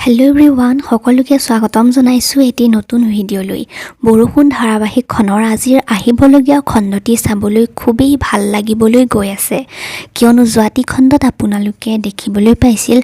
Hello' everyone, সকলোকে স্বাগতম জনাইছোঁ এটি নতুন ভিডিঅ'লৈ। বৰষুণ ধাৰাবাহিকখনৰ আজিৰ আহিবলগীয়া খণ্ডটি চাবলৈ খুবেই ভাল লাগিবলৈ গৈ আছে, কিয়নো যোৱাটি খণ্ডত আপোনালোকে দেখিবলৈ পাইছিল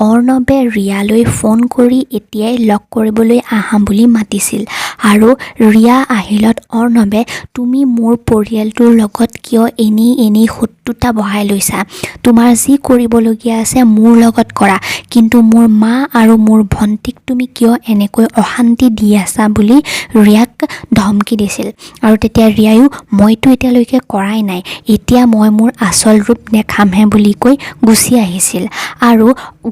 অৰ্ণৱে ৰিয়ালৈ ফোন কৰি এতিয়াই লগ কৰিবলৈ আহা বুলি মাতিছিল আৰু ৰিয়া আহিলত অৰ্ণৱে তুমি মোৰ পৰিয়ালটোৰ লগত কিয় এনেই শত্ৰুতা বহাই লৈছা, তোমাৰ যি কৰিবলগীয়া আছে মোৰ লগত কৰা, কিন্তু মোৰ মা আৰু মোৰ ভণ্টিক তুমি কিয় এনেকৈ অশান্তি দি আছা বুলি ৰিয়াক ধমকি দিছিল। আৰু তেতিয়া ৰিয়ায়ো মইতো এতিয়ালৈকে কৰাই নাই, এতিয়া মই মোৰ আচল ৰূপ দেখামহে বুলি কৈ গুচি আহিছিল। আৰু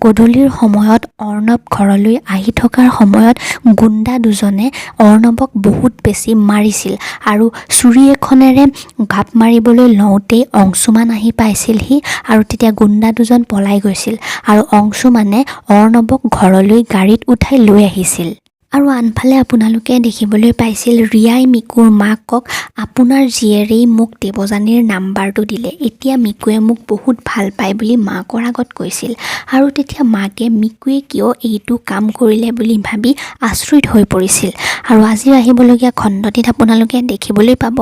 গধূলিৰ সময়ত অৰ্ণৱ ঘৰলৈ আহি থকাৰ সময়ত গুণ্ডা দুজনে অৰ্ণৱক বহুত বেছি মাৰিছিল আৰু চুৰি এখনেৰে ঘাপ মাৰিবলৈ লওঁতেই অংশুমান আহি পাইছিলহি আৰু তেতিয়া গুণ্ডা দুজন পলাই গৈছিল আৰু অংশুমানে অৰ্ণৱক ঘৰলৈ গাড়ীত উঠাই লৈ আহিছিল। আৰু আনফালে আপোনালোকে দেখিবলৈ পাইছিল ৰিয়াই মিকুৰ মাকক আপোনাৰ জীয়েৰেই মোক দেৱযানীৰ নাম্বাৰটো দিলে, এতিয়া মিকুৱে মোক বহুত ভাল পায় বুলি মাকৰ আগত কৈছিল। আৰু তেতিয়া মাকে মিকুৱে কিয় এইটো কাম কৰিলে বুলি ভাবি আচৰিত হৈ পৰিছিল। আৰু আজি আহিবলগীয়া খণ্ডটিত আপোনালোকে দেখিবলৈ পাব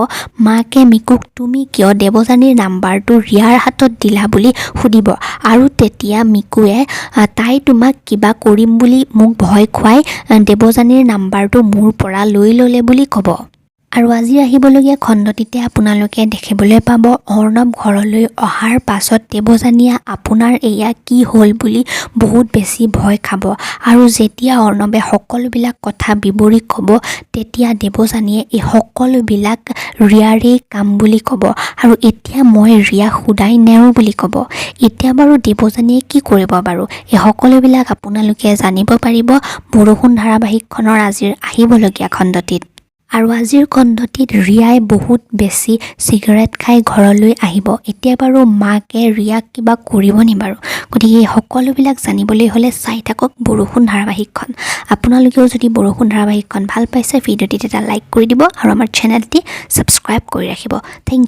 মাকে মিকুক তুমি কিয় দেৱযানীৰ নাম্বাৰটো ৰিয়াৰ হাতত দিলা বুলি সুধিব আৰু তেতিয়া মিকুৱে তাই তোমাক কিবা কৰিম বুলি মোক ভয় খুৱাই দেৱযানীৰ নাম্বাৰটো মোৰ পৰা লৈ ল'লে বুলি ক'ব। আৰু আজি আহিবলগীয়া খণ্ডটিতে আপোনালোকে দেখিবলৈ পাব অৰ্ণৱ ঘৰলৈ অহাৰ পাছত দেৱযানীয়ে আপোনাৰ এয়া কি হ'ল বুলি বহুত বেছি ভয় খাব আৰু যেতিয়া অৰ্ণৱে সকলোবিলাক কথা বিৱৰি ক'ব তেতিয়া দেৱযানীয়ে এই সকলোবিলাক ৰিয়াৰেই কাম বুলি ক'ব আৰু এতিয়া মই ৰিয়াক শুদাই নেৰো বুলি ক'ব। এতিয়া বাৰু দেৱযানীয়ে কি কৰিব বাৰু, এই সকলোবিলাক আপোনালোকে জানিব পাৰিব বৰষুণ ধাৰাবাহিকখনৰ আজিৰ আহিবলগীয়া খণ্ডটিত। আৰু আজিৰ খণ্ডটিত ৰিয়াই বহুত বেছি চিগাৰেট খাই ঘৰলৈ আহিব। এতিয়া বাৰু মাকে ৰিয়াক কিবা কৰিব নি বাৰু, গতিকে এই সকলোবিলাক জানিবলৈ হ'লে চাই থাকক বৰষুণ ধাৰাবাহিকখন। আপোনালোকেও যদি বৰষুণ ধাৰাবাহিকখন ভাল পাইছে ভিডিঅ'টিত এটা লাইক কৰি দিব আৰু আমাৰ চেনেলটি ছাবস্ক্ৰাইব কৰি ৰাখিব। Thank U.